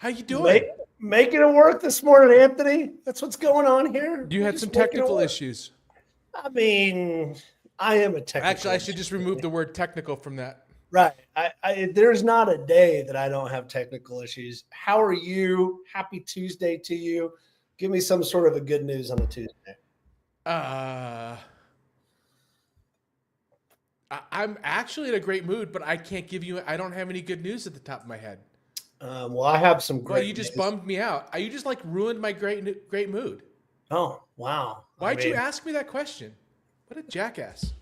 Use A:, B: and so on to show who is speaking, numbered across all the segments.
A: How you doing?
B: Making it work this morning, Anthony. That's what's going on here.
A: You had some technical issues.
B: I mean, I am a technical.
A: Actually, I should just remove the word technical from that.
B: Right. There's not a day that I don't have technical issues. How are you? Happy Tuesday to you. Give me some sort of a good news on a Tuesday.
A: I'm actually in a great mood, but I can't give you. I don't have any good news at the top of my head.
B: Well, I have some great.
A: Well, you just bummed me out. You just like ruined my great mood.
B: Oh wow!
A: Why'd you ask me that question? What a jackass!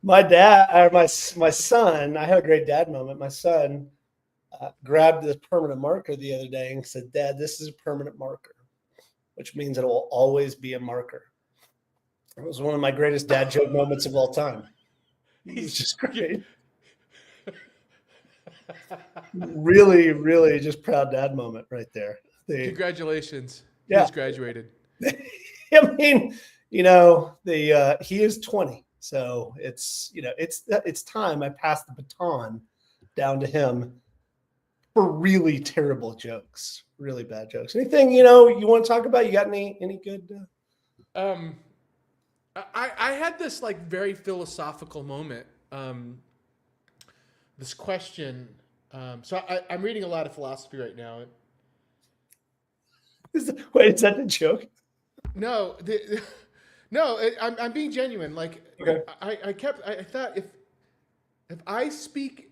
B: My dad, or my son. I had a great dad moment. My son grabbed this permanent marker the other day and said, "Dad, this is a permanent marker, which means it will always be a marker." It was one of my greatest dad joke moments of all time. He's just great. Really, really just proud dad moment right there.
A: Congratulations.
B: Yeah.
A: He's graduated.
B: I mean, he is 20. So it's time I pass the baton down to him for really terrible jokes, really bad jokes. Anything, you want to talk about? You got any good?
A: I had this like very philosophical moment. This question. So I'm reading a lot of philosophy right now.
B: Wait, is that a joke?
A: No, I'm being genuine. Like, okay. I thought if I speak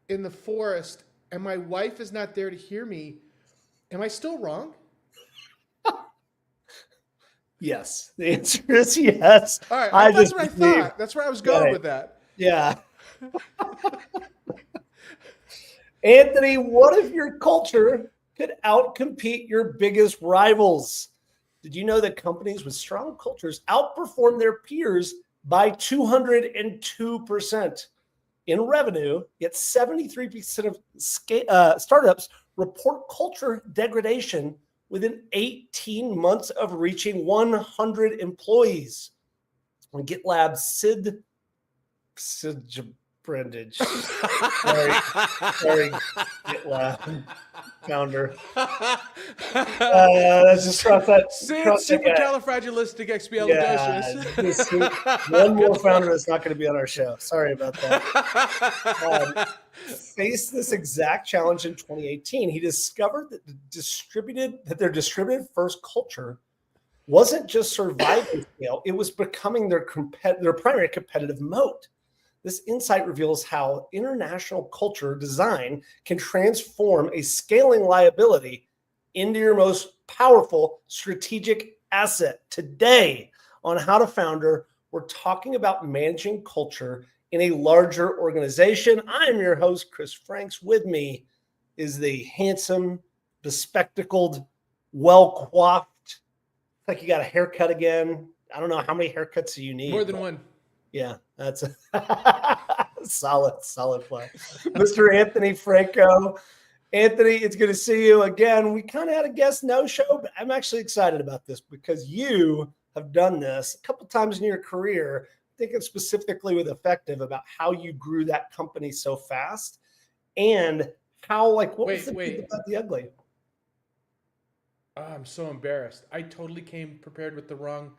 A: in the forest and my wife is not there to hear me, am I still wrong?
B: Yes. The answer is yes.
A: All right. That's what I thought. That's where I was going with that.
B: Yeah. Anthony, what if your culture could outcompete your biggest rivals? Did you know that companies with strong cultures outperform their peers by 202% in revenue, yet 73% of startups report culture degradation within 18 months of reaching 100 employees? On GitLab's Sid Brandage. Sorry, GitLab founder. Let's just cross that.
A: Supercalifragilisticexpialidocious.
B: Yeah, one more founder that's not going to be on our show. Sorry about that. Faced this exact challenge in 2018. He discovered that their distributed first culture wasn't just surviving scale; it was becoming their primary competitive moat. This insight reveals how international culture design can transform a scaling liability into your most powerful strategic asset. Today on How to Founder, we're talking about managing culture in a larger organization. I'm your host, Chris Franks. With me is the handsome, bespectacled, well-coiffed, like you got a haircut again. I don't know how many haircuts do you need.
A: More than one.
B: Yeah, that's a solid play. Mr. Anthony Franco. Anthony, it's good to see you again. We kind of had a guest no-show, but I'm actually excited about this because you have done this a couple times in your career, thinking specifically with Effective about how you grew that company so fast and how, what was the good about the ugly?
A: Oh, I'm so embarrassed. I totally came prepared with the wrong...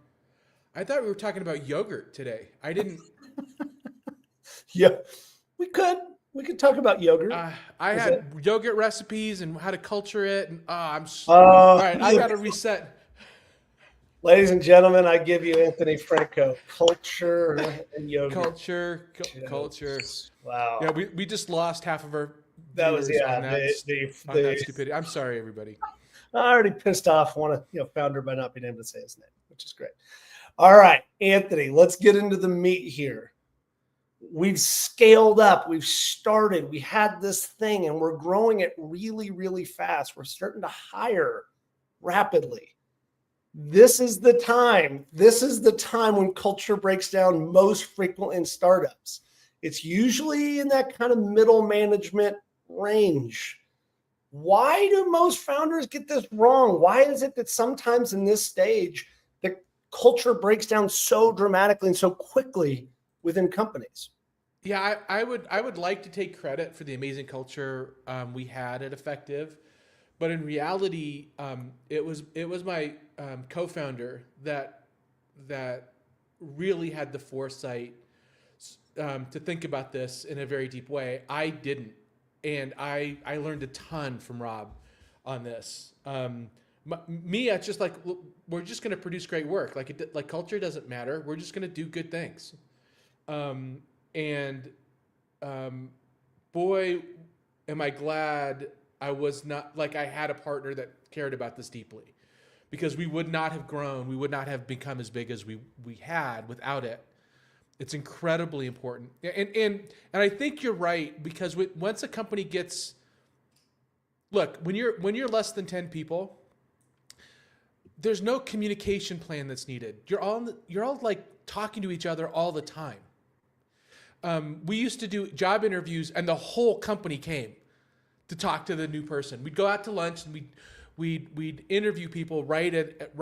A: I thought we were talking about yogurt today. I didn't.
B: Yeah, we could talk about yogurt.
A: I had yogurt recipes and how to culture it. And all right, I got to reset.
B: Ladies and gentlemen, I give you Anthony Franco, culture and yogurt.
A: Culture.
B: Wow.
A: Yeah, we just lost half of our.
B: That was
A: that stupidity. I'm sorry, everybody.
B: I already pissed off one founder by not being able to say his name, which is great. All right, Anthony, let's get into the meat here. We've scaled up. We've started. We had this thing, and we're growing it really, really fast. We're starting to hire rapidly. This is the time. This is the time when culture breaks down most frequently in startups. It's usually in that kind of middle management range. Why do most founders get this wrong? Why is it that sometimes in this stage, the culture breaks down so dramatically and so quickly within companies?
A: Yeah, I would like to take credit for the amazing culture we had at Effective, but in reality, it was my co-founder that really had the foresight to think about this in a very deep way. I didn't, and I learned a ton from Rob on this. Me, it's just like we're just going to produce great work. Like culture doesn't matter. We're just going to do good things. And boy, am I glad I was not like I had a partner that cared about this deeply, because we would not have grown, we would not have become as big as we had without it. It's incredibly important, and I think you're right, because once a company gets, look, when you're less than 10 people, there's no communication plan that's needed. You're all like talking to each other all the time. We used to do job interviews, and the whole company came to talk to the new person. We'd go out to lunch, and we'd interview people at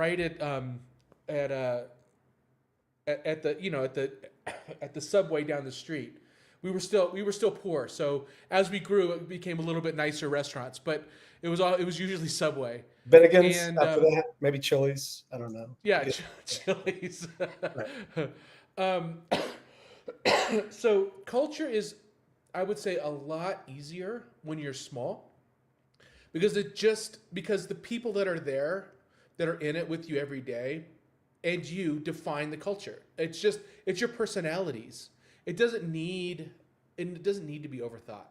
A: the subway down the street. We were still poor, so as we grew, it became a little bit nicer restaurants, but it was usually Subway.
B: Bennigan's
A: And
B: after that, maybe Chili's. I don't know.
A: yeah, Chili's.
B: Right.
A: um, so culture is, I would say, a lot easier when you're small, because the people that are there, that are in it with you every day, and you define the culture. It's your personalities. It doesn't need to be overthought.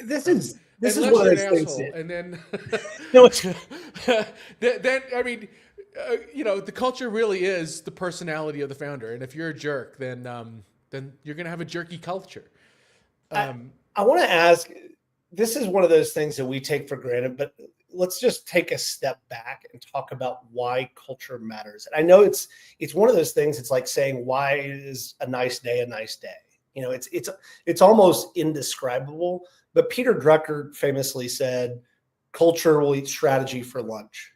B: This is
A: Unless
B: one of
A: you're an
B: those things.
A: asshole, and then
B: No, it's-
A: then I mean, the culture really is the personality of the founder, and if you're a jerk, then you're gonna have a jerky culture.
B: I want to ask, this is one of those things that we take for granted, but let's just take a step back and talk about why culture matters. And I know it's one of those things. It's like saying, why is a nice day a nice day? It's almost indescribable. But Peter Drucker famously said, culture will eat strategy for lunch.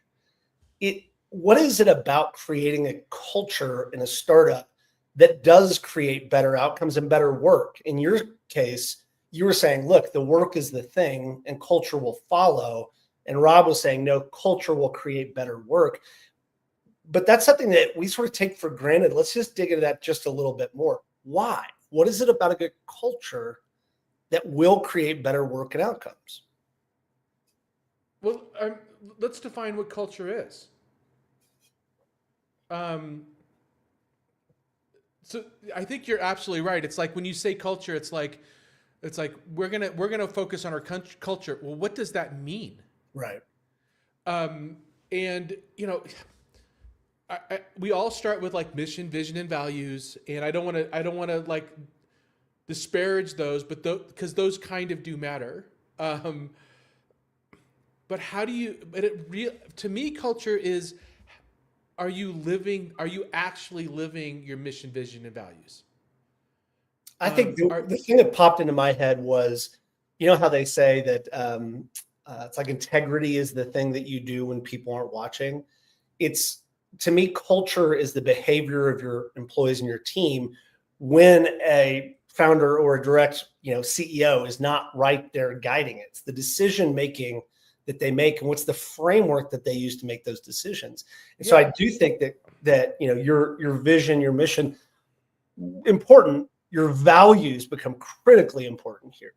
B: What is it about creating a culture in a startup that does create better outcomes and better work? In your case, you were saying, look, the work is the thing and culture will follow. And Rob was saying, no, culture will create better work. But that's something that we sort of take for granted. Let's just dig into that just a little bit more. Why? What is it about a good culture that will create better work and outcomes?
A: Well, let's define what culture is. So I think you're absolutely right. It's like when you say culture, it's like we're gonna focus on our culture. Well, what does that mean?
B: Right.
A: And we all start with like mission, vision, and values, and I don't want to like disparage those, but because those kind of do matter. But how do you? But to me, culture is: are you actually living your mission, vision, and values?
B: I think the thing that popped into my head was, how they say that it's like integrity is the thing that you do when people aren't watching. To me, culture is the behavior of your employees and your team when a founder or a direct, CEO is not right there guiding it. It's the decision making that they make and what's the framework that they use to make those decisions. And so I do think that your vision, your mission, important. Your values become critically important here,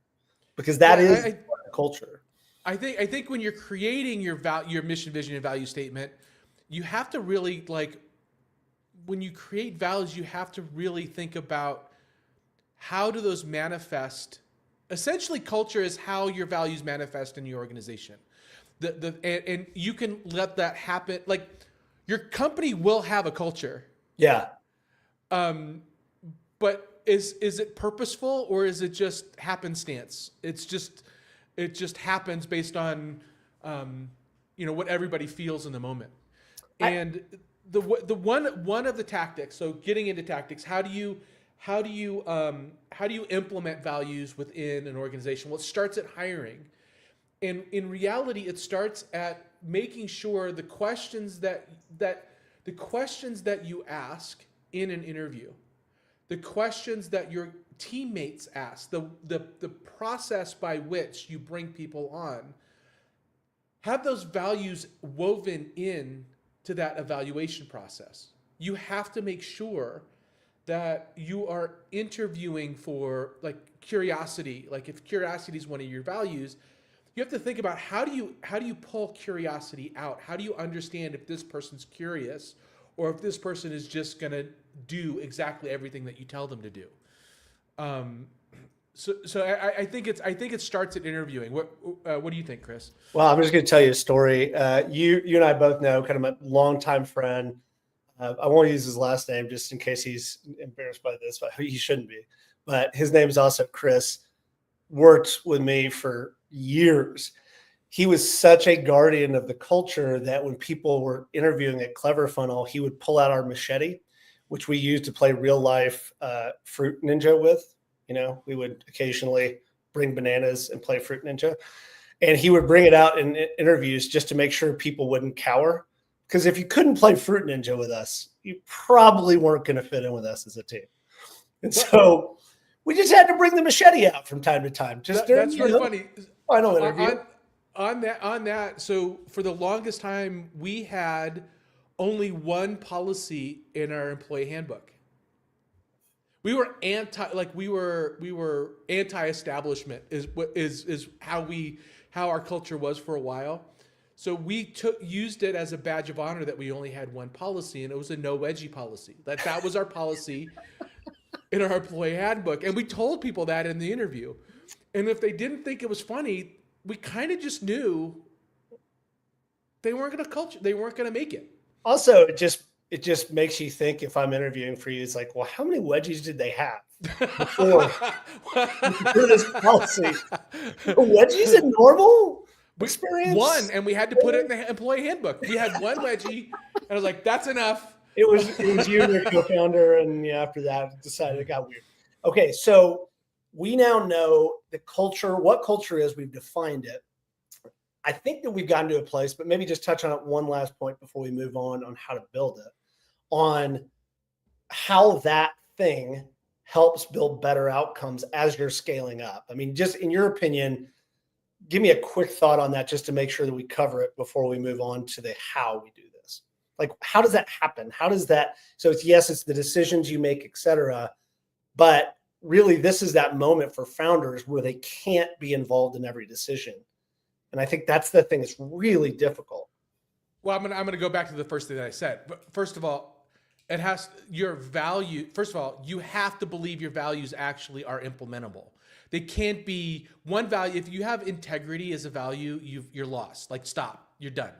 B: because that is culture.
A: I think when you're creating your mission, vision, and value statement, you have to really when you create values, you have to really think about how do those manifest. Essentially, culture is how your values manifest in your organization. And you can let that happen. Like your company will have a culture.
B: Yeah.
A: But is it purposeful, or is it just happenstance? It just happens based on what everybody feels in the moment. And the one of the tactics. So getting into tactics, how do you implement values within an organization? Well, it starts at hiring, and in reality, it starts at making sure the questions that you ask in an interview, the questions that your teammates ask, the process by which you bring people on, have those values woven in to that evaluation process. You have to make sure that you are interviewing for like curiosity. Like if curiosity is one of your values, you have to think about how do you pull curiosity out? How do you understand if this person's curious or if this person is just going to do exactly everything that you tell them to do? So I think it starts at interviewing. What do you think, Chris?
B: Well, I'm just going to tell you a story. You and I both know kind of a longtime friend. I won't use his last name just in case he's embarrassed by this, but he shouldn't be. But his name is also Chris. Worked with me for years. He was such a guardian of the culture that when people were interviewing at Clever Funnel, he would pull out our machete, which we used to play real life Fruit Ninja with. You know, we would occasionally bring bananas and play Fruit Ninja. And he would bring it out in interviews just to make sure people wouldn't cower. Because if you couldn't play Fruit Ninja with us, you probably weren't going to fit in with us as a team. And so we just had to bring the machete out from time to time. Just
A: that's really funny.
B: Final interview.
A: On that. So for the longest time, we had only one policy in our employee handbook. We were anti-establishment is how our culture was for a while. So we used it as a badge of honor that we only had one policy, and it was a no wedgie policy. That was our policy in our employee handbook, and we told people that in the interview. And if they didn't think it was funny, we kind of just knew they weren't going to make it.
B: Also, it just makes you think, if I'm interviewing for you, it's like, well, how many wedgies did they have before this policy? Wedgies a normal experience?
A: One, and we had to put it in the employee handbook. We had one wedgie, and I was like, that's enough.
B: It was you and your co-founder, and after that, decided it got weird. Okay, so we now know the culture, what culture is, we've defined it. I think that we've gotten to a place, but maybe just touch on it one last point before we move on how to build it, on how that thing helps build better outcomes as you're scaling up. I mean, just in your opinion, give me a quick thought on that just to make sure that we cover it before we move on to the how we do this. Like, how does that happen? How does that, so it's the decisions you make, et cetera, but really this is that moment for founders where they can't be involved in every decision. And I think that's the thing that's really difficult.
A: Well, I'm gonna go back to the first thing that I said. But first of all, you have to believe your values actually are implementable. They can't be one value. If you have integrity as a value, you're lost. Like, stop, you're done.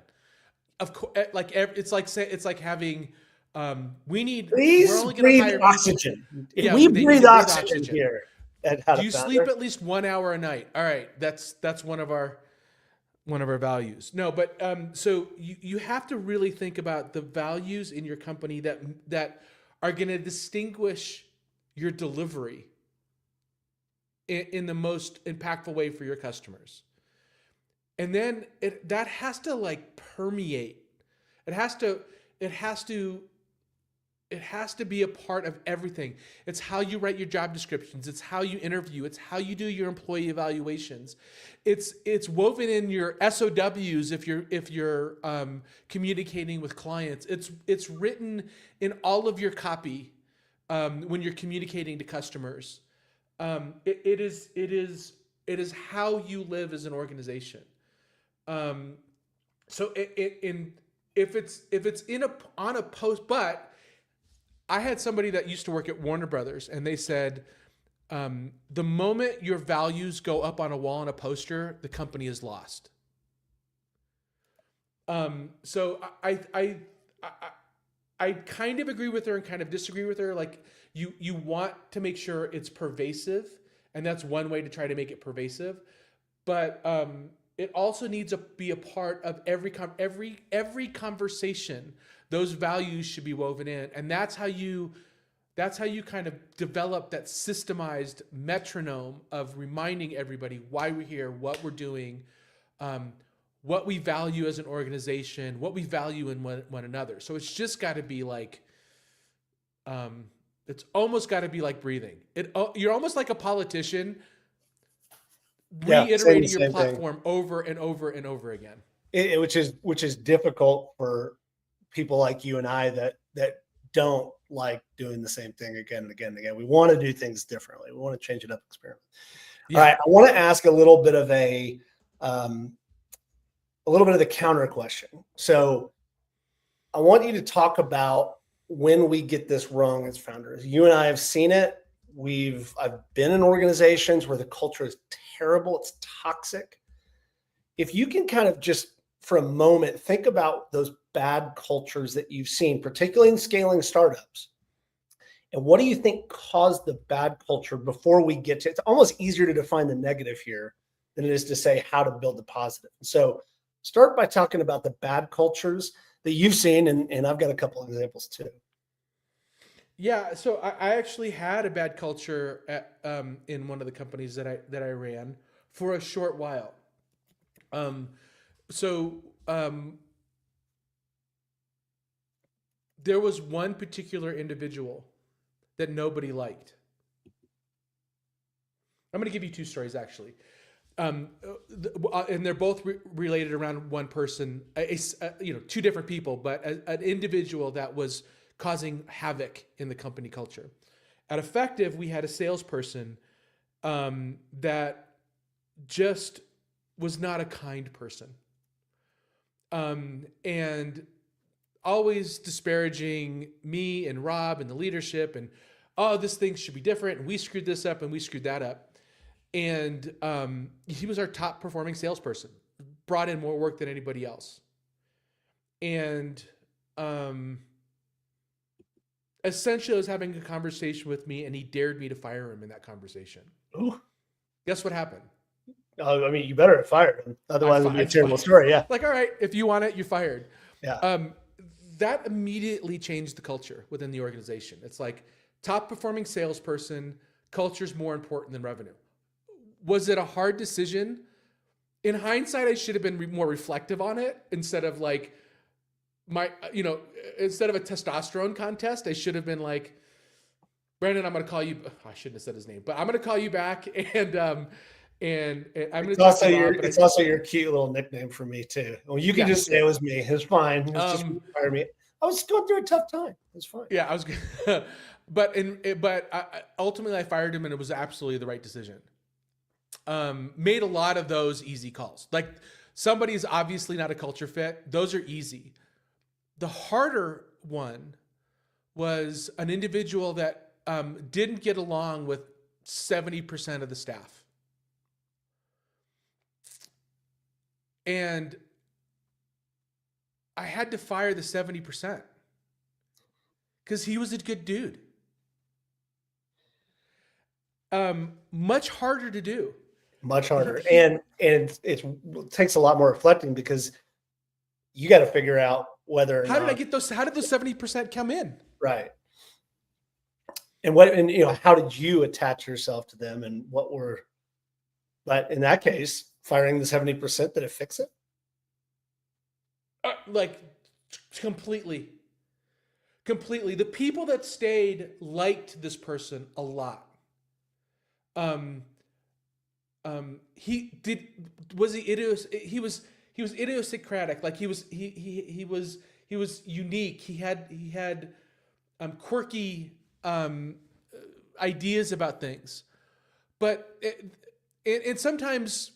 A: Of course, it's like having. We're only going to hire
B: oxygen.
A: Yeah,
B: we breathe oxygen here.
A: Do you sleep at least 1 hour a night? All right, that's one of our values. No, but so you have to really think about the values in your company that are going to distinguish your delivery in the most impactful way for your customers. And then that has to like permeate. It has to be a part of everything. It's how you write your job descriptions. It's how you interview. It's how you do your employee evaluations. It's woven in your SOWs if you're communicating with clients. It's written in all of your copy when you're communicating to customers. It is how you live as an organization. So if it's on a post, but I had somebody that used to work at Warner Brothers, and they said, the moment your values go up on a wall on a poster, the company is lost. So I kind of agree with her and kind of disagree with her. Like you want to make sure it's pervasive, and that's one way to try to make it pervasive. But it also needs to be a part of every conversation. Those values should be woven in, and that's how you kind of develop that systemized metronome of reminding everybody why we're here, what we're doing, what we value as an organization, what we value in one another. So it's just got to be like It's almost got to be like breathing. You're almost like a politician reiterating your platform over and over and over again.
B: Which is difficult for people like you and I that don't like doing the same thing again and again and again. We want to do things differently. We want to change it up, experiment. Yeah. All right, I want to ask a little bit of the counter question. So I want you to talk about when we get this wrong as founders. You and I have seen it. I've been in organizations where the culture is terrible. It's toxic. If you can kind of just for a moment, think about those bad cultures that you've seen, particularly in scaling startups. And what do you think caused the bad culture before we get to it's almost easier to define the negative here than it is to say how to build the positive. So start by talking about the bad cultures that you've seen. And I've got a couple of examples too.
A: Yeah. So I actually had a bad culture in one of the companies that I ran for a short while. There was one particular individual that nobody liked. I'm going to give you two stories actually. And they're both related around one person, two different people, but an individual that was causing havoc in the company culture. At Effective, we had a salesperson that just was not a kind person. And always disparaging me and Rob and the leadership and, oh, this thing should be different. And we screwed this up and we screwed that up. And he was our top performing salesperson, brought in more work than anybody else. And essentially I was having a conversation with me and he dared me to fire him in that conversation. Ooh. Guess what happened?
B: I mean, you better have fired him. Otherwise it'd be a terrible story. Yeah.
A: Like, all right, if you want it, you're fired.
B: Yeah.
A: That immediately changed the culture within the organization. It's like top performing salesperson, culture's more important than revenue. Was it a hard decision? In hindsight, I should have been more reflective on it instead of like instead of a testosterone contest, I should have been like, Brandon, I'm going to call you. I shouldn't have said his name, but I'm going to call you back and I'm going to talk to Rob.
B: It's also your cute little nickname for me too. Well, you can just say it was me. It's fine. It's just fire me. I was going through a tough time. It's fine.
A: Yeah, I was good. But ultimately I fired him and it was absolutely the right decision. Made a lot of those easy calls. Like somebody's obviously not a culture fit. Those are easy. The harder one was an individual that didn't get along with 70% of the staff. And I had to fire the 70% because he was a good dude. Much harder to do.
B: Much harder. And it takes a lot more reflecting because you got to figure out whether or
A: how did those 70% come in?
B: Right. And how did you attach yourself to them but in that case, firing the 70%, did it fix it?
A: Like completely. The people that stayed liked this person a lot. He was idiosyncratic. Like he was unique. He had quirky ideas about things, but and sometimes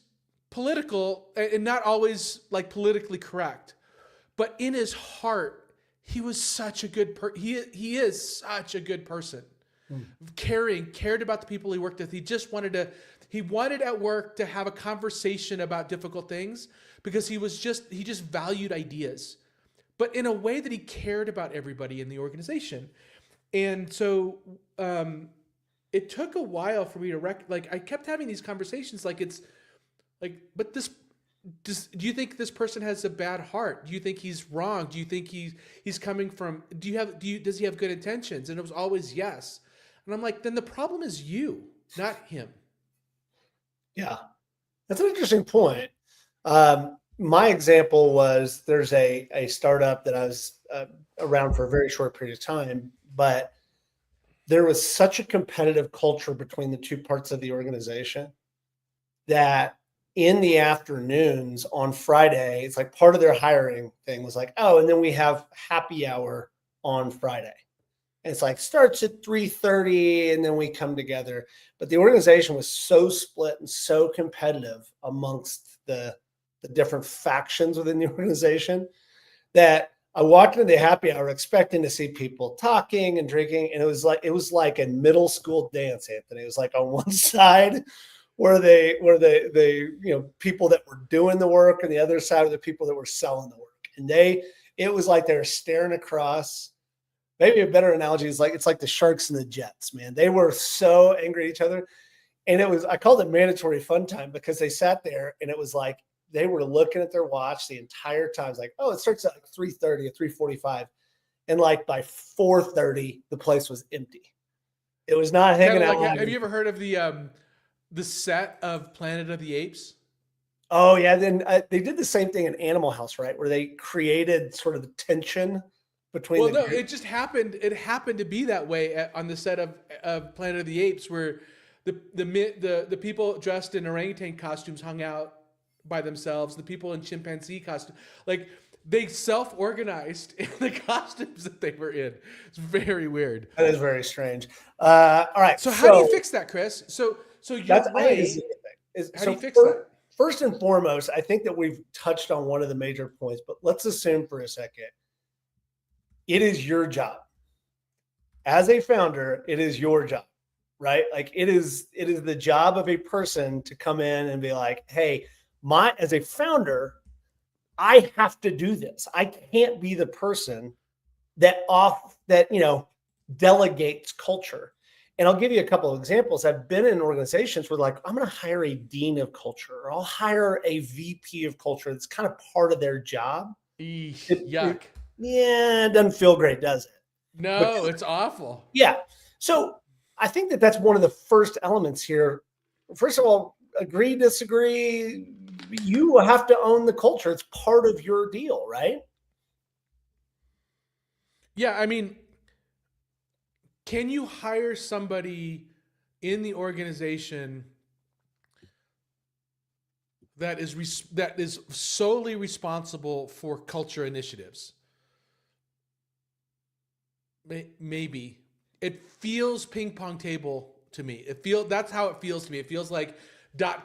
A: political and not always like politically correct, but in his heart, he was such a good he is such a good person. Cared about the people he worked with. He wanted at work to have a conversation about difficult things because he just valued ideas, but in a way that he cared about everybody in the organization. And so it took a while for me to I kept having these conversations but do you think this person has a bad heart? Do you think he's wrong? Do you think he's coming from, does he have good intentions? And it was always yes. And I'm like, then the problem is you, not him.
B: Yeah, that's an interesting point. My example was there's a startup that I was around for a very short period of time, but there was such a competitive culture between the two parts of the organization that in the afternoons on Friday, it's like part of their hiring thing was like, oh, and then we have happy hour on Friday. And it's like starts at 3:30 and then we come together. But the organization was so split and so competitive amongst the different factions within the organization that I walked into the happy hour expecting to see people talking and drinking. And it was like a middle school dance, Anthony. It was like on one side were the people that were doing the work, and the other side were the people that were selling the work. And it was like they were staring across. Maybe a better analogy is it's like the Sharks and the Jets, man. They were so angry at each other. And I called it mandatory fun time because they sat there and it was like they were looking at their watch the entire time. It's like, oh, it starts at 3:30 or 3:45. And like by 4:30, the place was empty. It was not hanging out.
A: Have you ever heard of the set of Planet of the Apes?
B: Oh, yeah. Then they did the same thing in Animal House, right? Where they created sort of the tension between.
A: Well, no, it just happened. It happened to be that way on the set of Planet of the Apes, where the people dressed in orangutan costumes hung out by themselves. The people in chimpanzee costumes, like they self-organized in the costumes that they were in. It's very weird.
B: That is very strange. All right.
A: So how do you fix that, Chris? So
B: that's
A: how do you fix that?
B: First and foremost, I think that we've touched on one of the major points, but let's assume for a second, it is your job. As a founder, it is your job, right? Like it is the job of a person to come in and be like, hey, as a founder, I have to do this. I can't be the person that delegates culture. And I'll give you a couple of examples. I've been in organizations where I'm going to hire a dean of culture, or I'll hire a VP of culture. That's kind of part of their job.
A: Yuck.
B: It doesn't feel great, does it?
A: No, it's awful.
B: Yeah. So I think that that's one of the first elements here. First of all, agree, disagree. You have to own the culture. It's part of your deal, right?
A: Yeah. I mean, can you hire somebody in the organization that is solely responsible for culture initiatives? Maybe. It feels ping pong table to me. That's how it feels to me. It feels like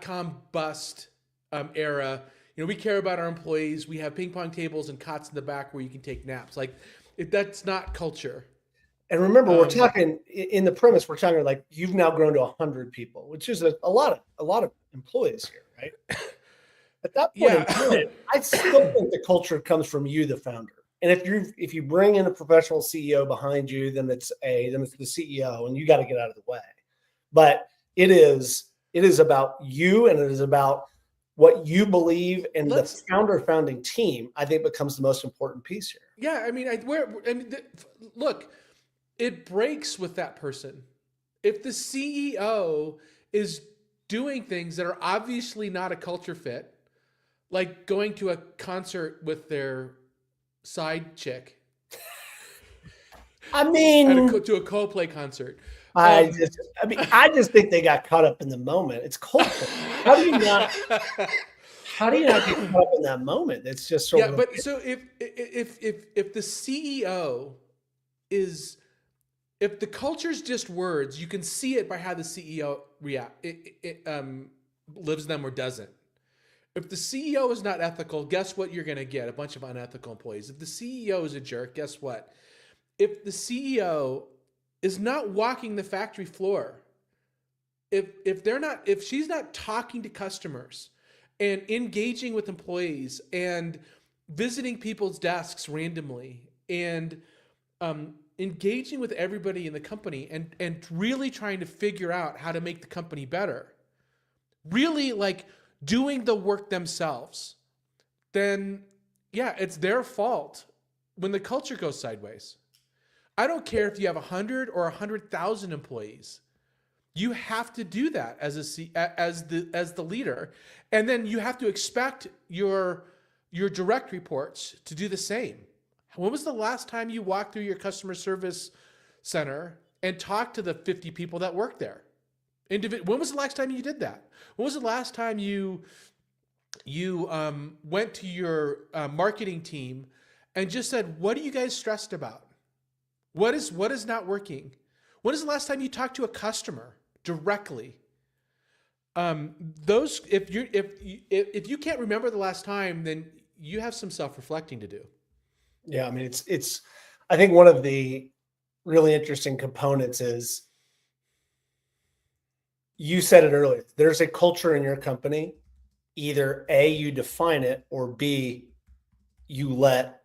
A: .com bust era. We care about our employees. We have ping pong tables and cots in the back where you can take naps. That's not culture.
B: And remember, we're talking in the premise. We're talking you've now grown to 100 people, which is a lot of employees here, right? At that point, I still think the culture comes from you, the founder. And if you bring in a professional CEO behind you, then it's the CEO, and you got to get out of the way. But it is about you, and it is about what you believe, and the founding team, I think, becomes the most important piece here.
A: Yeah, I mean, look, it breaks with that person. If the CEO is doing things that are obviously not a culture fit, like going to a concert with their side chick.
B: I mean,
A: to a Coldplay concert.
B: I just think they got caught up in the moment. It's Coldplay. How do you not get caught up in that moment? It's just sort of.
A: But so if the CEO is, if the culture's just words, you can see it by how the CEO lives them or doesn't. If the CEO is not ethical, guess what you're going to get? A bunch of unethical employees. If the CEO is a jerk, guess what? If the CEO is not walking the factory floor, if she's not talking to customers and engaging with employees and visiting people's desks randomly and engaging with everybody in the company and really trying to figure out how to make the company better, really doing the work themselves, then it's their fault when the culture goes sideways. I don't care if you have 100 or 100,000 employees. You have to do that as the leader, and then you have to expect your direct reports to do the same. When was the last time you walked through your customer service center and talk to the 50 people that work there. When was the last time you did that? When was the last time you went to your marketing team and just said, what are you guys stressed about? What is not working? When is the last time you talked to a customer directly? If you can't remember the last time, then you have some self-reflecting to do.
B: Yeah, I mean, it's. I think one of the really interesting components is, you said it earlier. There's a culture in your company. Either A, you define it, or B, you let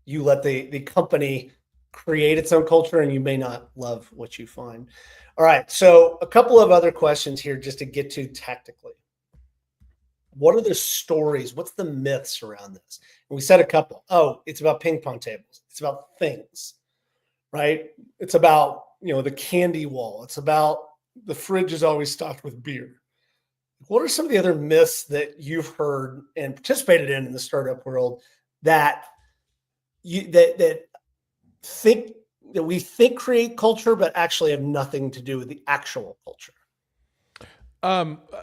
B: the company create its own culture, and you may not love what you find. All right. So a couple of other questions here just to get to tactically. What are the stories? What's the myths around this? And we said a couple. Oh, it's about ping pong tables. It's about things, right? It's about, the candy wall. It's about the fridge is always stocked with beer. What are some of the other myths that you've heard and participated in the startup world that we think create culture, but actually have nothing to do with the actual culture?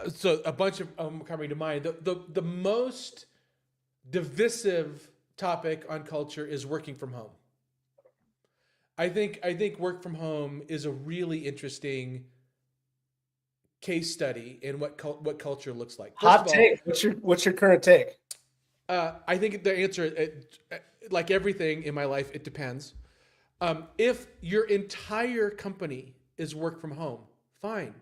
A: So a bunch of coming to mind. The most divisive topic on culture is working from home. I think work from home is a really interesting case study in what culture looks like.
B: Hot take. What's your current take?
A: I think the answer, like everything in my life, it depends. If your entire company is work from home, fine.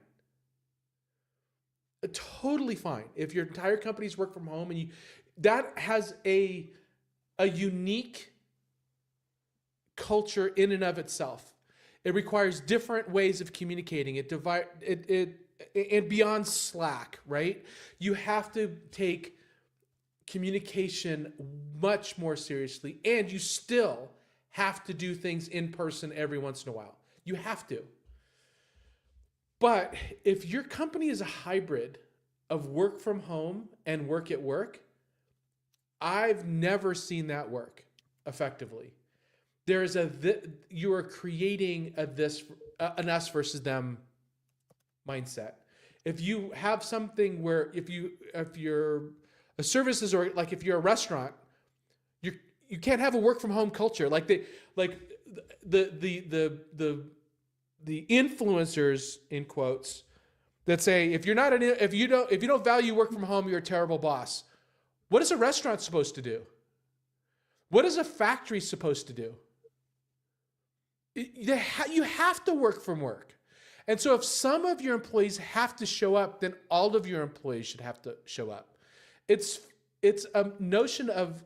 A: Totally fine. If your entire company's work from home and that has a unique culture in and of itself. It requires different ways of communicating. And beyond Slack, right? You have to take communication much more seriously, and you still have to do things in person every once in a while. You have to. But if your company is a hybrid of work from home and work at work, I've never seen that work effectively. You are creating an us versus them mindset. If you have something where if you're a services, or like if you're a restaurant, you can't have a work from home culture. Like the influencers, in quotes, that say if you don't value work from home, you're a terrible boss. What is a restaurant supposed to do? What is a factory supposed to do? You have to work from work. And so if some of your employees have to show up, then all of your employees should have to show up. It's a notion of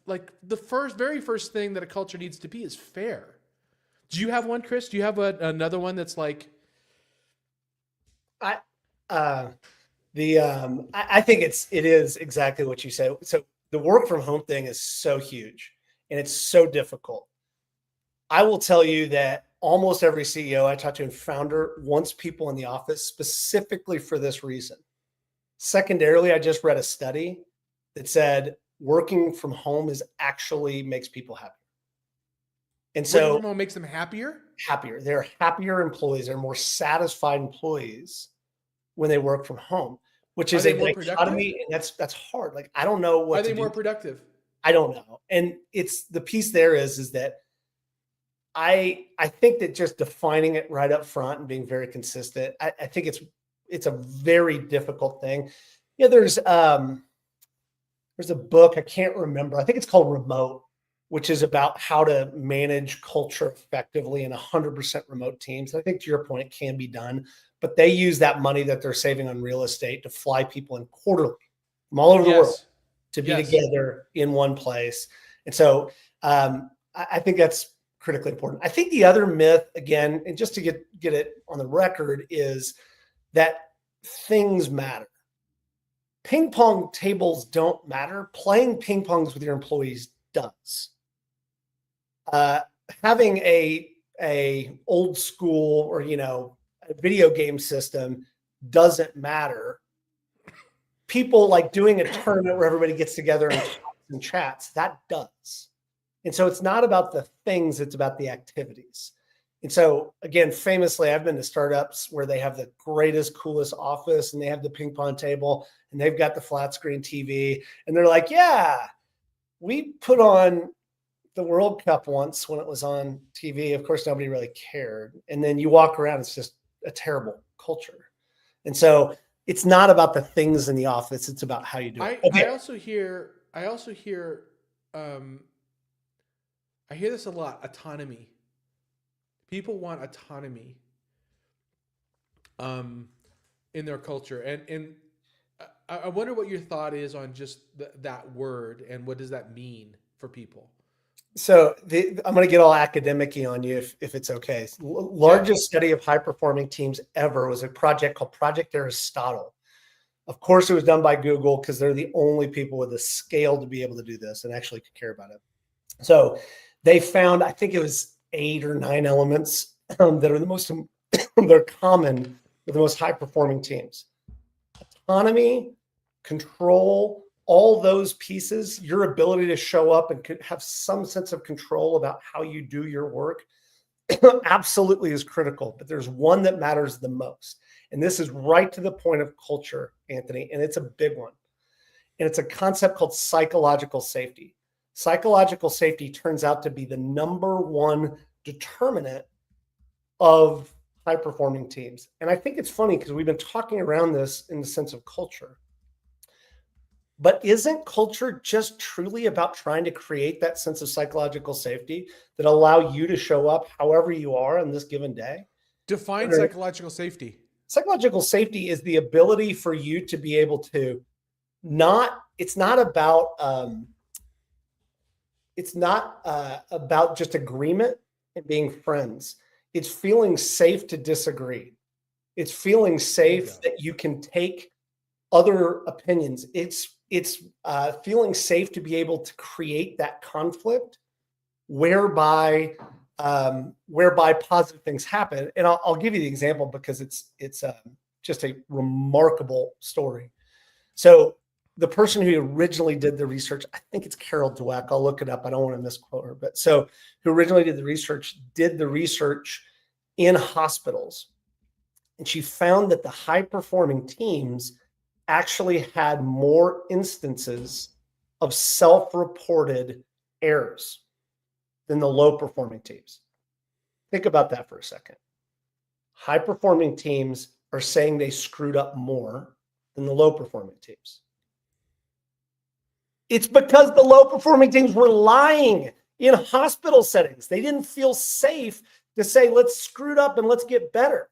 A: like the very first thing that a culture needs to be is fair. Do you have one, Chris? Do you have another one that's like?
B: I think it is exactly what you said. So the work from home thing is so huge and it's so difficult. I will tell you that almost every CEO I talk to and founder wants people in the office specifically for this reason. Secondarily, I just read a study that said working from home actually makes people happier. And so
A: working from home makes them happier?
B: Happier. They're happier employees. They're more satisfied employees when they work from home, which is a dichotomy, and that's hard. Like, I don't know what.
A: Are they more productive?
B: I don't know. And it's the piece there is that I think that just defining it right up front and being very consistent, I think it's a very difficult thing. Yeah, there's a book, I can't remember. I think it's called Remote, which is about how to manage culture effectively in 100% remote teams. I think to your point, it can be done, but they use that money that they're saving on real estate to fly people in quarterly from all over the world to be together in one place. And so I think that's critically important. I think the other myth, again, and just to get it on the record, is that things matter. Ping pong tables don't matter. Playing ping pongs with your employees does. Having a old school or a video game system doesn't matter. People like doing a tournament where everybody gets together and chats. That does. And so it's not about the things, it's about the activities. And so, again, famously, I've been to startups where they have the greatest, coolest office and they have the ping pong table and they've got the flat screen TV. And they're like, yeah, we put on the World Cup once when it was on TV. Of course, nobody really cared. And then you walk around, it's just a terrible culture. And so it's not about the things in the office. It's about how you do it.
A: I also hear, I hear this a lot, autonomy. People want autonomy in their culture. And I wonder what your thought is on just that word and what does that mean for people?
B: So I'm going to get all academic-y on you if it's okay. Largest study of high-performing teams ever was a project called Project Aristotle. Of course, it was done by Google because they're the only people with the scale to be able to do this and actually care about it. So they found, I think it was 8 or 9 elements that are the most, they're common with the most high-performing teams. Autonomy, control, all those pieces, your ability to show up and have some sense of control about how you do your work absolutely is critical. But there's one that matters the most. And this is right to the point of culture, Anthony, and it's a big one. And it's a concept called psychological safety. Psychological safety turns out to be the number one determinant of high-performing teams. And I think it's funny because we've been talking around this in the sense of culture. But isn't culture just truly about trying to create that sense of psychological safety that allow you to show up however you are on this given day?
A: Define psychological safety.
B: Psychological safety is the ability for you to be able to it's not about just agreement and being friends. It's feeling safe to disagree. It's feeling safe that you can take other opinions. It's feeling safe to be able to create that conflict whereby positive things happen. And I'll give you the example because it's just a remarkable story. So the person who originally did the research, I think it's Carol Dweck. I'll look it up. I don't want to misquote her, but so who originally did the research in hospitals. And she found that the high performing teams actually had more instances of self-reported errors than the low-performing teams. Think about that for a second. High-performing teams are saying they screwed up more than the low-performing teams. It's because the low-performing teams were lying in hospital settings. They didn't feel safe to say, let's screw it up and let's get better.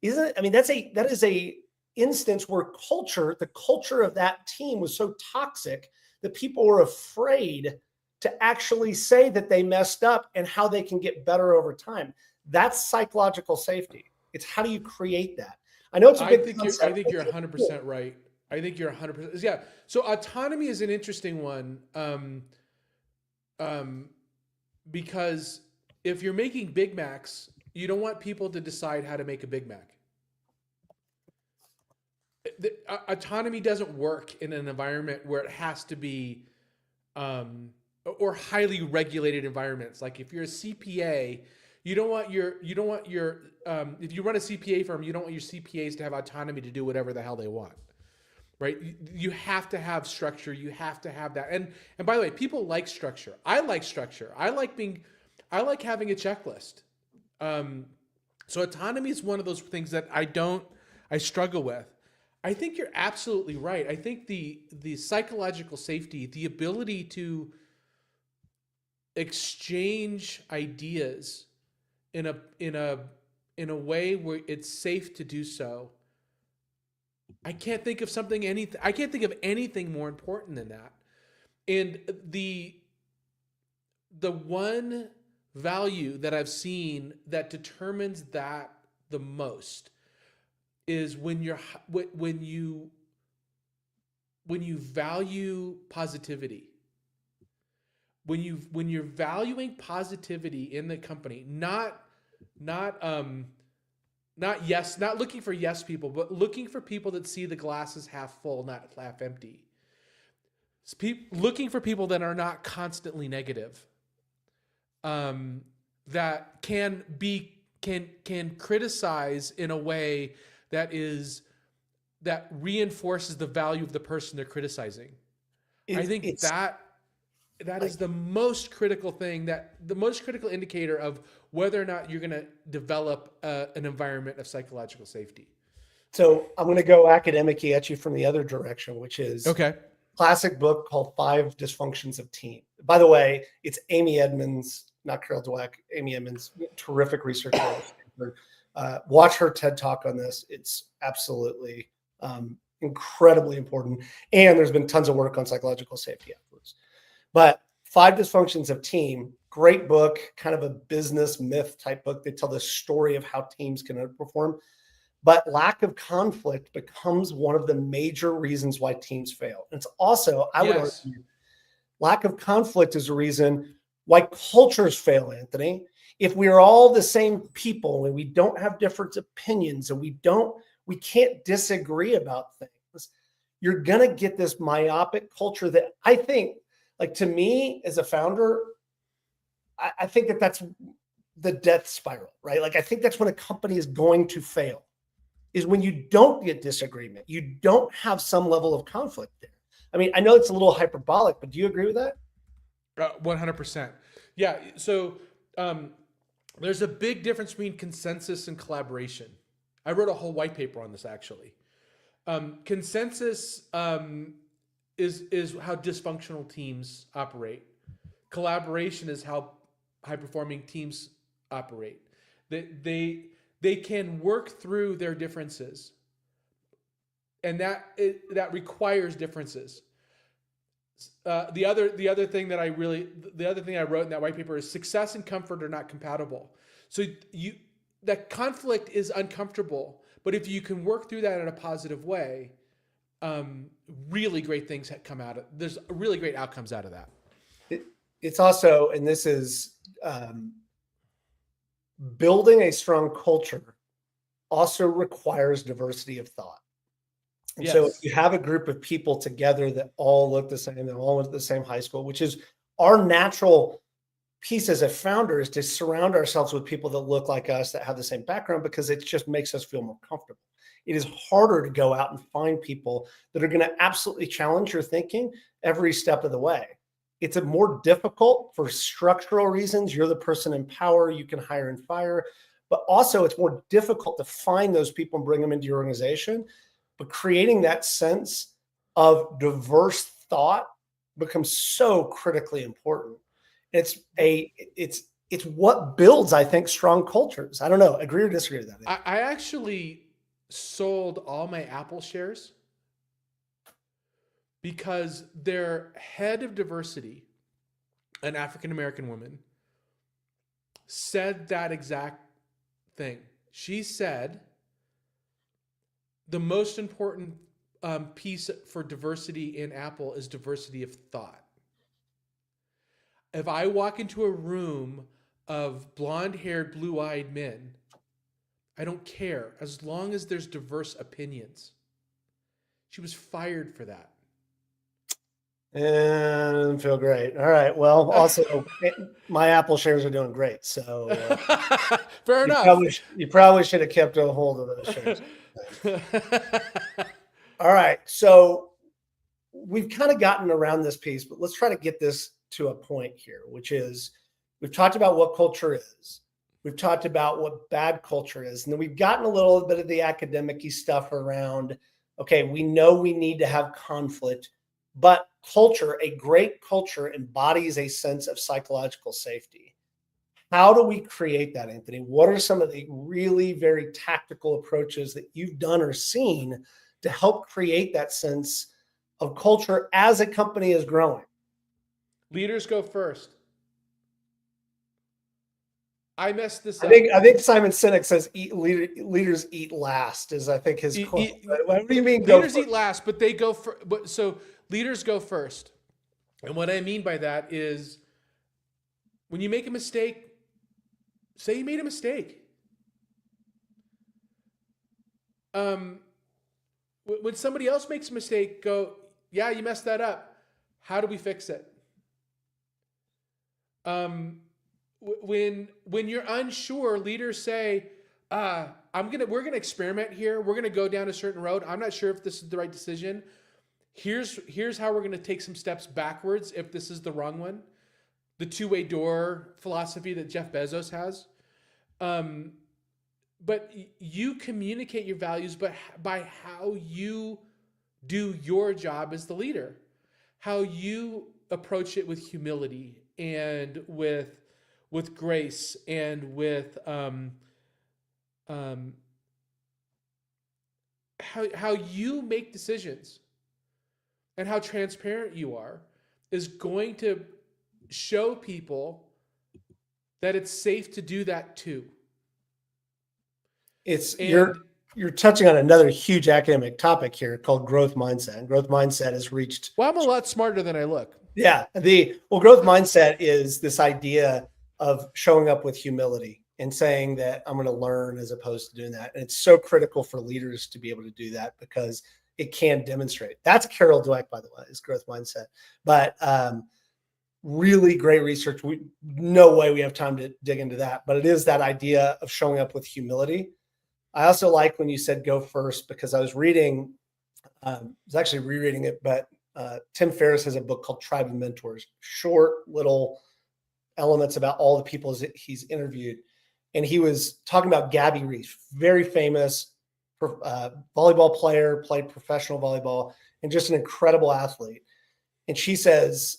B: Isn't it? I mean, that is a instance where the culture of that team was so toxic that people were afraid to actually say that they messed up and how they can get better over time. That's psychological safety. It's how do you create that? I know it's a big concept.
A: I think you're 100% right. I think you're 100%. Yeah. So autonomy is an interesting one because if you're making Big Macs, you don't want people to decide how to make a Big Mac. Autonomy doesn't work in an environment where it has to be, or highly regulated environments. Like if you're a CPA, you don't want your if you run a CPA firm, you don't want your CPAs to have autonomy to do whatever the hell they want, right? You have to have structure. You have to have that. And by the way, people like structure. I like structure. I like having a checklist. So autonomy is one of those things that I struggle with. I think you're absolutely right. I think the psychological safety, the ability to exchange ideas in a way where it's safe to do so. I can't think of anything more important than that. And the one value that I've seen that determines that the most is when you value positivity. When you're valuing positivity in the company, not looking for yes people, but looking for people that see the glasses half full, not half empty. Looking for people that are not constantly negative. that can criticize in a way that reinforces the value of the person they're criticizing. I think that is the most critical thing, the most critical indicator of whether or not you're going to develop an environment of psychological safety.
B: So I'm going to go academic-y at you from the other direction, which is
A: okay.
B: Classic book called 5 Dysfunctions of Team. By the way, it's Amy Edmonds, not Carol Dweck, Amy Edmonds, terrific researcher. Watch her TED Talk on this. It's absolutely incredibly important. And there's been tons of work on psychological safety afterwards. But 5 Dysfunctions of Team, great book, kind of a business myth type book. They tell the story of how teams can perform. But lack of conflict becomes one of the major reasons why teams fail. And it's also, I would argue, lack of conflict is a reason why cultures fail, Anthony. If we're all the same people and we don't have different opinions and we can't disagree about things, you're going to get this myopic culture that I think, like, to me as a founder, I think that that's the death spiral, right? Like, I think that's when a company is going to fail, is when you don't get disagreement. You don't have some level of conflict there. I mean, I know it's a little hyperbolic, but do you agree with that?
A: 100%. Yeah. So there's a big difference between consensus and collaboration. I wrote a whole white paper on this, actually. Consensus is how dysfunctional teams operate. Collaboration is how high-performing teams operate. They can work through their differences, and that requires differences. The other thing I wrote in that white paper is success and comfort are not compatible. So that conflict is uncomfortable, but if you can work through that in a positive way, really great things come out of. There's really great outcomes out of that.
B: It's also, and this is building a strong culture also requires diversity of thought. And so if you have a group of people together that all look the same, they all went to the same high school, which is our natural piece as a founder, is to surround ourselves with people that look like us, that have the same background, because it just makes us feel more comfortable. It is harder to go out and find people that are going to absolutely challenge your thinking every step of the way. It's a more difficult for structural reasons. You're the person in power, you can hire and fire, but also it's more difficult to find those people and bring them into your organization. But creating that sense of diverse thought becomes so critically important. It's what builds, I think, strong cultures. I don't know, agree or disagree with that?
A: I actually sold all my Apple shares because their head of diversity, an African-American woman, said that exact thing. She said, the most important piece for diversity in Apple is diversity of thought. If I walk into a room of blonde-haired, blue-eyed men, I don't care as long as there's diverse opinions. She was fired for that.
B: And it doesn't feel great. All right. Well, also, my Apple shares are doing great. So
A: fair enough.
B: You probably should have kept a hold of those shares. All right. So we've kind of gotten around this piece, but let's try to get this to a point here, which is we've talked about what culture is. We've talked about what bad culture is. And then we've gotten a little bit of the academic-y stuff around, okay, we know we need to have conflict, but culture, a great culture, embodies a sense of psychological safety. How do we create that, Anthony? What are some of the really very tactical approaches that you've done or seen to help create that sense of culture as a company is growing?
A: Leaders go first. I messed this up.
B: I think Simon Sinek says leaders eat last, is I think his quote. What do you mean?
A: Leaders eat last, but they go first. So leaders go first. And what I mean by that is when you make a mistake, say you made a mistake. When somebody else makes a mistake, go, yeah, you messed that up. How do we fix it? when you're unsure, leaders say, we're gonna experiment here. We're gonna go down a certain road. I'm not sure if this is the right decision. Here's how we're gonna take some steps backwards if this is the wrong one. The two-way door philosophy that Jeff Bezos has. But you communicate your values, but by how you do your job as the leader, how you approach it with humility and with grace and with how you make decisions and how transparent you are is going to show people that it's safe to do that too.
B: You're touching on another huge academic topic here called growth mindset. And growth mindset has reached.
A: Well, I'm a lot smarter than I look.
B: Yeah. Growth mindset is this idea of showing up with humility and saying that I'm going to learn as opposed to doing that. And it's so critical for leaders to be able to do that because it can demonstrate. That's Carol Dweck, by the way, is growth mindset. But really great research. No way we have time to dig into that, but it is that idea of showing up with humility. I also like when you said go first, because I was reading, I was actually rereading it, but Tim Ferriss has a book called Tribe of Mentors, short little elements about all the people he's interviewed. And he was talking about Gabby Reece, very famous volleyball player, played professional volleyball, and just an incredible athlete. And she says,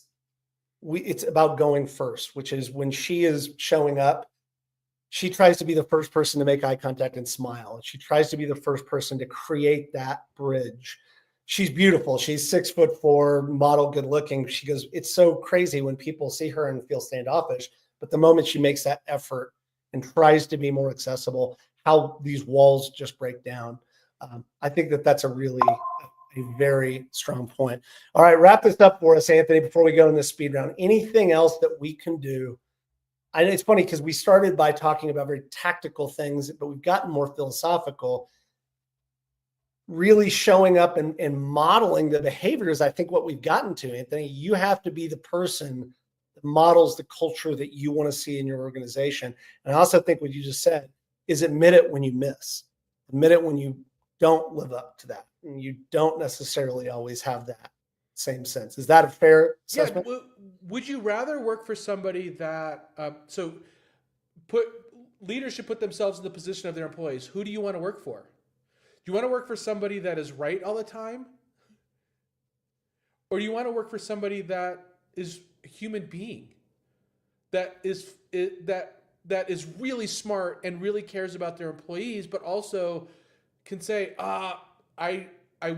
B: it's about going first, which is when she is showing up, she tries to be the first person to make eye contact and smile. She tries to be the first person to create that bridge. She's beautiful. She's 6'4", model, good looking. She goes, it's so crazy when people see her and feel standoffish, but the moment she makes that effort and tries to be more accessible, how these walls just break down. I think that's a very strong point. All right, wrap this up for us, Anthony, before we go in this speed round. Anything else that we can do? I know it's funny because we started by talking about very tactical things, but we've gotten more philosophical. Really showing up and modeling the behaviors, I think what we've gotten to, Anthony, you have to be the person that models the culture that you want to see in your organization. And I also think what you just said is admit it when you miss. Admit it when you don't live up to that. And you don't necessarily always have that same sense. Is that a fair assessment?
A: Yeah. Would you rather work for somebody that, leaders should put themselves in the position of their employees. Who do you want to work for? Do you want to work for somebody that is right all the time? Or do you want to work for somebody that is a human being, that is really smart and really cares about their employees, but also can say, I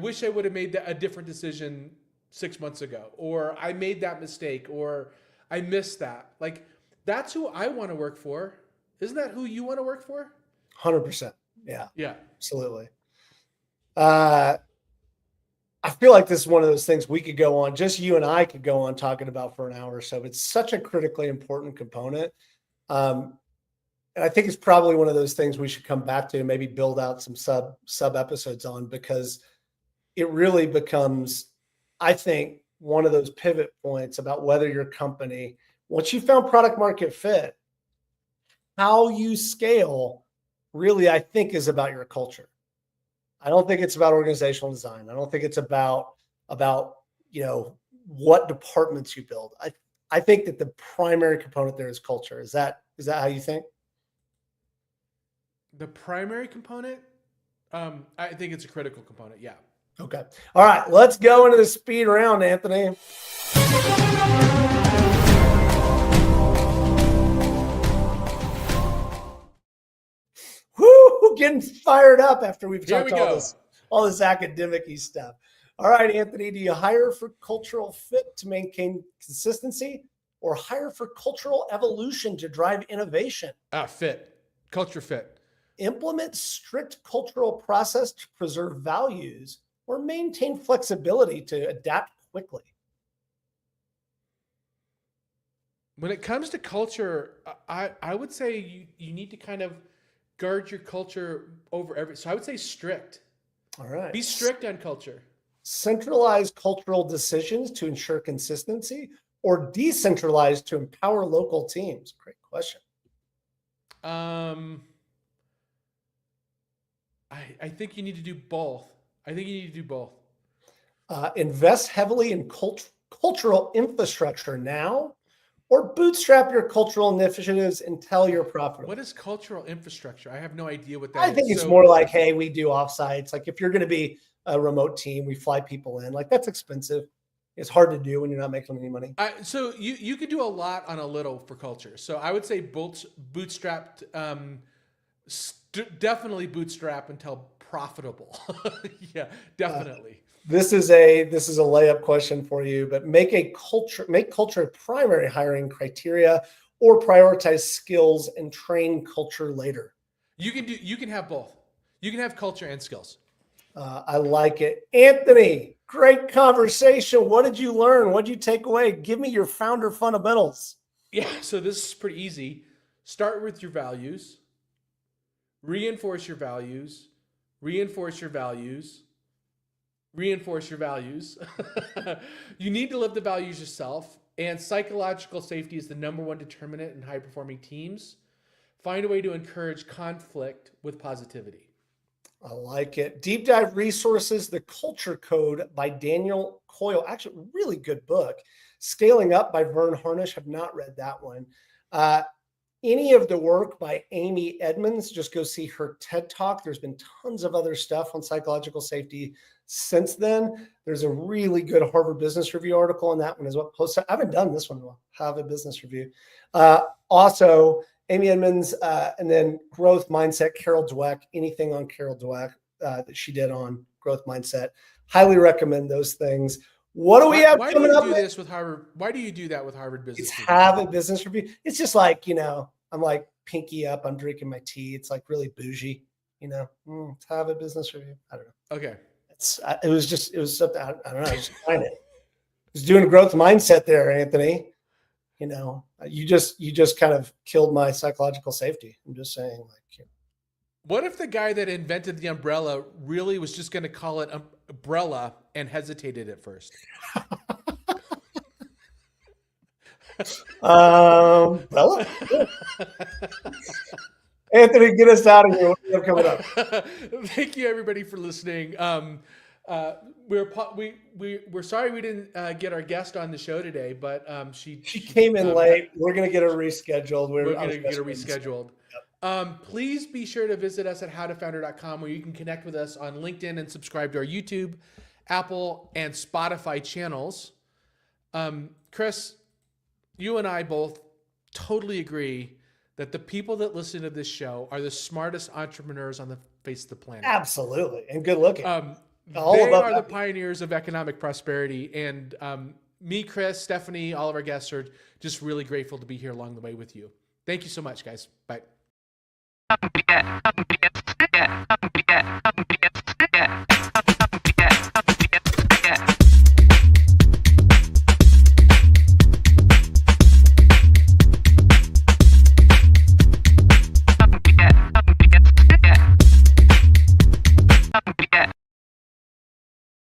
A: wish I would have made a different decision 6 months ago, or I made that mistake, or I missed that. Like, that's who I want to work for. Isn't that who you want to work for?
B: 100%. Yeah.
A: Yeah.
B: Absolutely. I feel like this is one of those things we could go on, just you and I could go on talking about for an hour or so. It's such a critically important component. And I think it's probably one of those things we should come back to and maybe build out some sub episodes on, because it really becomes, I think, one of those pivot points about whether your company, once you found product market fit, how you scale really, I think, is about your culture. I don't think it's about organizational design. I don't think it's about what departments you build. I think that the primary component there is culture. Is that how you think?
A: The primary component? I think it's a critical component. Yeah.
B: Okay. All right. Let's go into the speed round, Anthony. Woo! Getting fired up after we've talked all this academic-y stuff. All right, Anthony, do you hire for cultural fit to maintain consistency, or hire for cultural evolution to drive innovation?
A: Fit. Culture fit.
B: Implement strict cultural process to preserve values, or maintain flexibility to adapt quickly?
A: When it comes to culture, I would say you need to kind of guard your culture over everything. So I would say strict.
B: All right.
A: Be strict on culture.
B: Centralize cultural decisions to ensure consistency, or decentralize to empower local teams? Great question.
A: I think you need to do both.
B: Invest heavily in cultural infrastructure now, or bootstrap your cultural initiatives until you're profitable.
A: What is cultural infrastructure? I have no idea what that is.
B: I think it's more like, hey, we do offsites. Like if you're going to be a remote team, we fly people in. Like that's expensive. It's hard to do when you're not making any money.
A: So you could do a lot on a little for culture. So I would say bootstrapped, definitely bootstrap until profitable. Yeah, definitely.
B: This is a layup question for you, but make culture a primary hiring criteria, or prioritize skills and train culture later.
A: You can have both. You can have culture and skills.
B: I like it. Anthony, great conversation. What did you learn? What did you take away? Give me your founder fundamentals.
A: Yeah, so this is pretty easy. Start with your values. Reinforce your values. Reinforce your values. Reinforce your values. You need to live the values yourself. And psychological safety is the #1 determinant in high-performing teams. Find a way to encourage conflict with positivity.
B: I like it. Deep dive resources, The Culture Code by Daniel Coyle. Actually, really good book. Scaling Up by Vern Harnish. Have not read that one. Any of the work by Amy Edmonds, just go see her TED Talk. There's been tons of other stuff on psychological safety since then. There's a really good Harvard Business Review article on that one as well. I haven't done this one. We'll have a business review. Also, Amy Edmonds, and then Growth Mindset, Carol Dweck. Anything on Carol Dweck that she did on Growth Mindset. Highly recommend those things. What do we have coming up?
A: Why do you do this with Harvard? Why do you do that with Harvard Business Review?
B: Have a business review. It's just like, I'm like pinky up. I'm drinking my tea. It's like really bougie, have a business review. I don't know.
A: Okay.
B: It was something, I don't know. I just find it. I was doing a growth mindset there, Anthony. You just kind of killed my psychological safety. I'm just saying,
A: what if the guy that invented the umbrella really was just going to call it umbrella and hesitated at first?
B: Umbrella? Anthony, get us out of here. What do you have coming up?
A: Thank you, everybody, for listening. We're sorry we didn't get our guest on the show today, but she
B: came in late. We're going to get her rescheduled.
A: We're going to get her rescheduled. Yep. Please be sure to visit us at howtofounder.com, where you can connect with us on LinkedIn and subscribe to our YouTube, Apple, and Spotify channels. Chris, you and I both totally agree that the people that listen to this show are the smartest entrepreneurs on the face of the planet.
B: Absolutely. And good looking.
A: They are the pioneers of economic prosperity. And me, Chris, Stephanie, all of our guests are just really grateful to be here along the way with you. Thank you so much, guys. Bye.